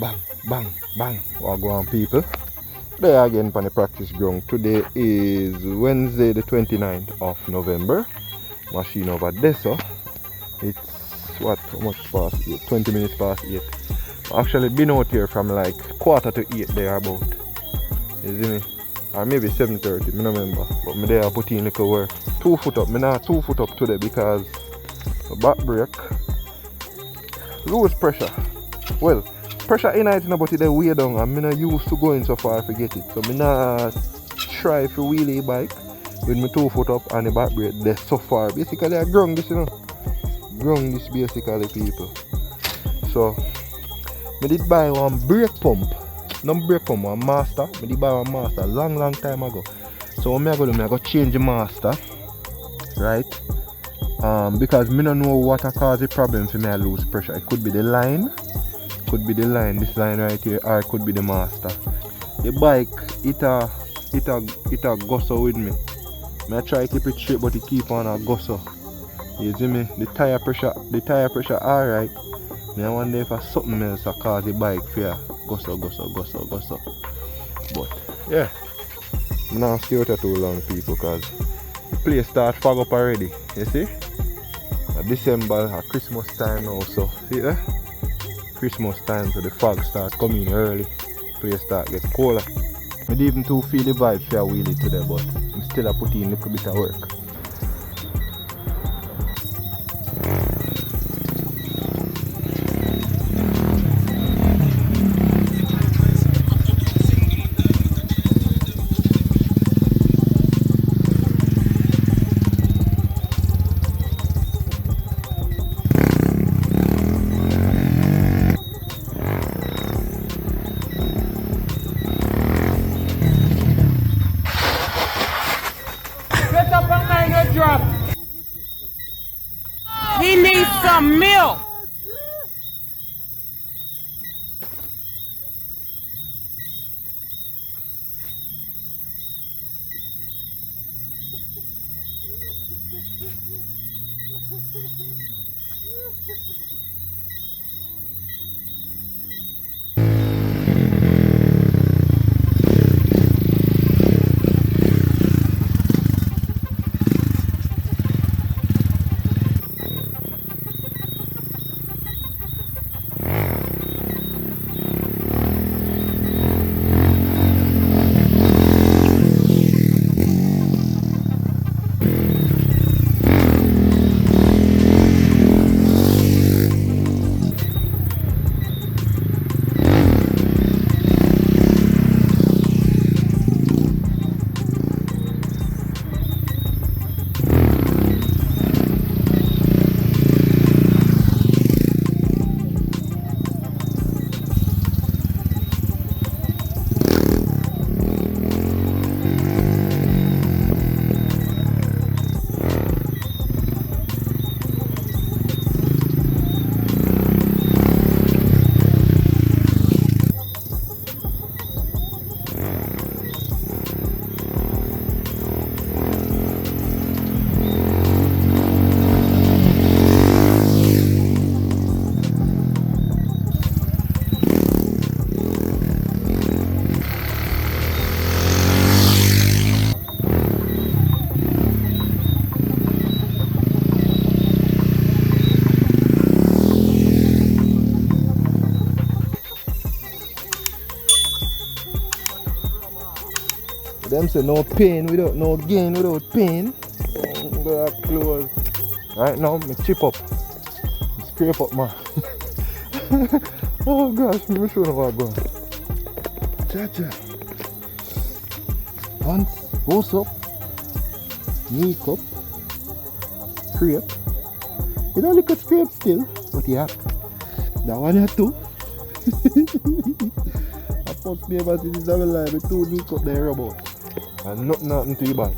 Bang, bang, bang. What go on, people? There again on the practice ground. Today is Wednesday the 29th of November. Machine over there, so it's what, how much past 8? 20 minutes past 8. Actually been out here from like 7:45 there about. You see me? Or maybe 7:30, I don't remember. But me there put in little work. 2 foot up. Me not 2 foot up today because the back brake lose pressure. Well, pressure in it but it way down and I'm not used to going so far to get it. So I'm not try for wheelie bike with my 2 foot up and the back brake there so far. Basically I ground this, you know. Ground this basically, people. So I did buy one brake pump. No brake pump, one master. I did buy one master long time ago. So what I go do, I go change the master. Right? Because I don't know what cause the problem for me I lose pressure. It could be the line. Could be the line, this line right here, or it could be the master. The bike, it a go so with me. I try to keep it straight, but it keep on a go so. You see me? The tire pressure alright. I wonder if something else cause the bike fear go so. But yeah, I'm not stay out too long, people, because the place start fog up already. You see? December, Christmas time now, so see there? Christmas time, so the fog start coming early. Place start get colder. I didn't even too feel the vibe for a wheelie today, but I'm still put in a little bit of work. He needs some milk. Them say no pain without no gain without pain. Go close. Right now, me chip up. Me scrape up, man. Oh gosh, I'm sure what I'm going. Cha-cha. Once, goes up. Knee cup. Scrape. You don't look at scrape still, but yeah. That one here too. I first be able to this double line with 2 knee cup there about. And nothing to your bike.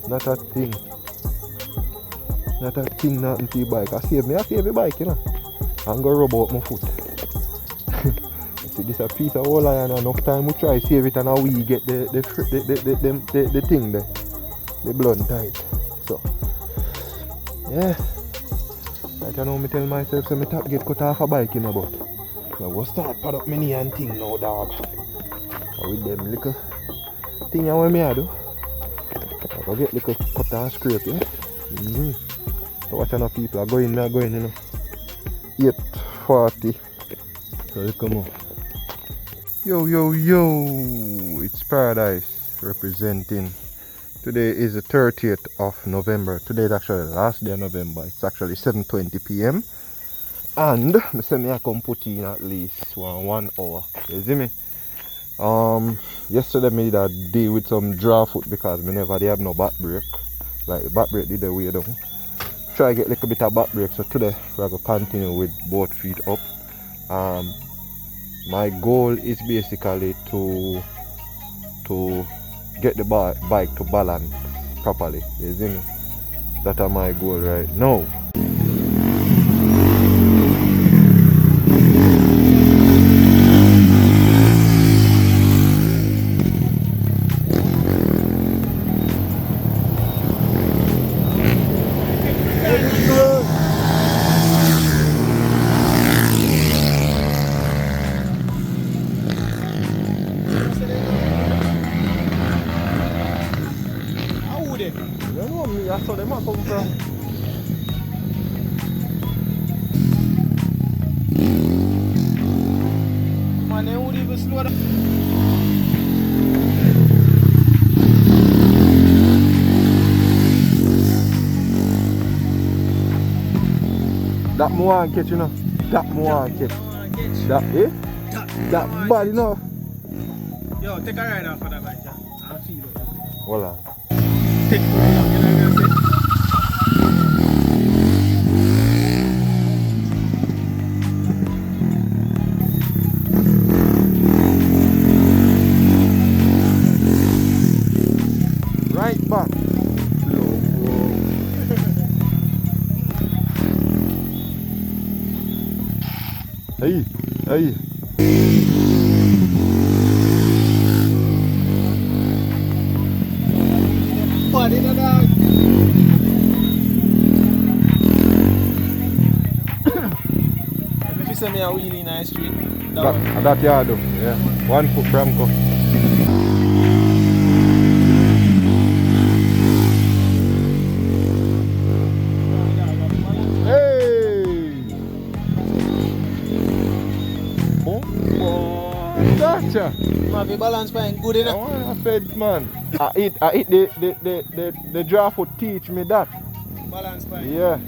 Not a thing. Nothing to your bike. I save your bike, you know. I'm gonna rub out my foot. You see, this a piece of whole iron, enough time we try save it and we get the thing there. The blunt tight. So yeah. Right now me tell myself so me top get cut off a bike in about. Now go start pad up many and thing now, dog. And with them little thing you want me to do, I go get little cut and scrape, yeah. So watch enough people are going, you know. 8:40. So look come on. Yo, it's Paradise representing. Today is the 30th of November. Today is actually the last day of November. It's actually 7:20 p.m. And I say me I come put in at least 1 hour. You see me? Yesterday me did a day with some draw foot because me never have no back brake. Like the back brake did the way down. Try get a little bit of back brake. So today we're gonna continue with both feet up. My goal is basically to get the bike to balance properly. You see me? That's my goal right now. So them come from. Man, they would even slow down. That more catch, you know. That more catch. That, eh? That bad, you know. Yo, take a ride off of that bike, yeah. I'll feel it. Hold on. Take it, you know what I'm saying? Right back. Hey. Body in the dog. If you send me a wheelie in the street, that yard though, yeah. 1 foot Jamco. Gotcha. Man, balance fine, good enough. I want a fed man. I eat the draw foot teach me that. Balance fine. Yeah.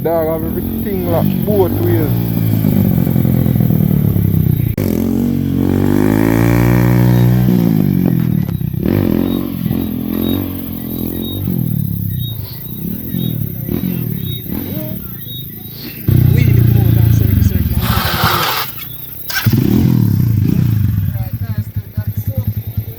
Dog have everything like both ways.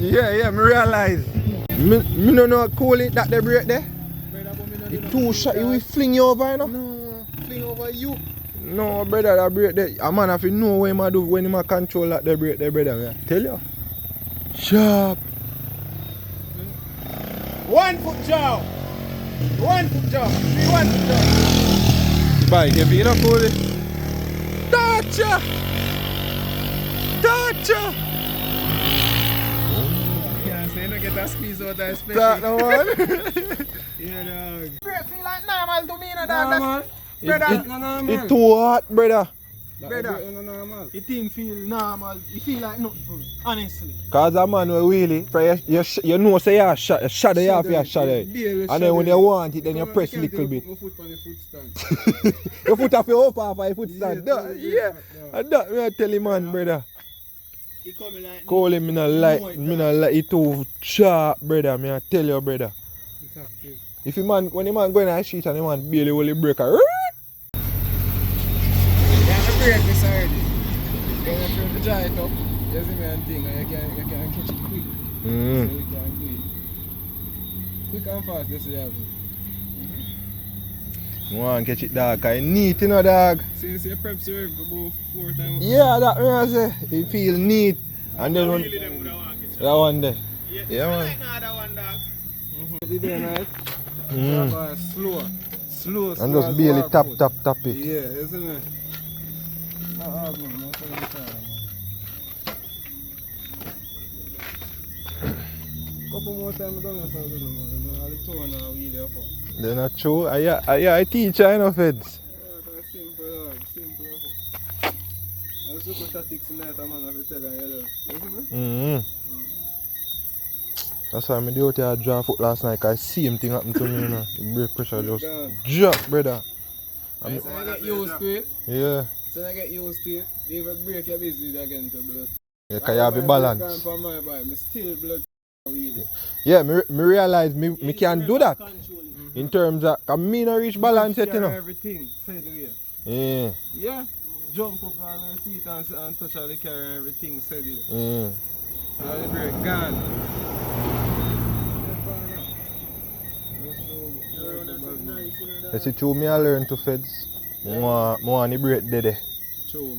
Yeah, me realize. Me no know cool it that they break there. It too shot, it will fling you over, you know? No, fling over you. No, brother, that break there. A man have to know what he do when he control that they break there, brother. Man. Tell you. Sharp. 1 foot jaw. 1 foot jaw. 1 foot jaw. Bike, if you don't cool it. Gotcha! Yeah, so you don't get that squeeze out that space. That the one? Yeah, dog. Break feel like normal to me, no, dog. Normal. It too hot, brother. Brother, it didn't feel normal. It feel like nothing for me, honestly. Cause a man will wheelie, you know say you shadow you have your shadow. And then when you want it, then you press a little bit. My foot on the foot stand. Your foot have to up off of your foot stand. Yeah. And that me I tell him, man, brother. He coming like Call him, me not like it too sharp, brother. Me I tell you, brother. Exactly. If a man, when the man go in the street and the man barely will break a break this already. Then if you dry it up, you see me and thing, and you can catch it quick. So you can do it. Quick and fast, this is I want to catch it, dog. Cause it neat, you know, dog. Since you prep serve about 4 times. Yeah, that I say. It feel neat. And then when that one there. Yeah, man. Slow. And just barely tap it. Yeah, isn't it? Not hard, man. Not hard, man. Couple more times done this, man. All the two and a wheelie up. They're not true. I teach, I know, feds. Yeah, that's simple, dog. Simple. That's super tactics tonight, man. I tell you, isn't it? That's why I do out here draw foot last night. Cause I see him thing happen to me, you know. The brake pressure just drop, brother. So I get used to it. Yeah. So I get used to it. If I break your business again to blood. Yeah, cause you have a balance. I still blood weed. Yeah, me realize me can do that. In terms of, cause me no reach balance yet, you know. Everything, say the way. Yeah. Yeah. Jump up on the seat and touch all the car and everything, say the way. Yeah. All the brake gone. You see, through me I learn to feds. I want the brake dead.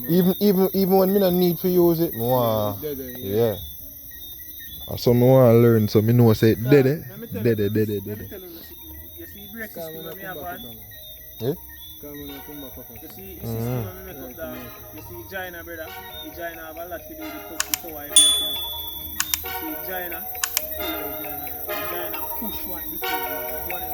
Even when me not need to use it, I want. Yeah. So I want to learn so I know say dead. You see brake system when me have one? Yeah? You see system when me make up that. You see China, brother. The China have a lot to do with the power. You see China. The China push one before one in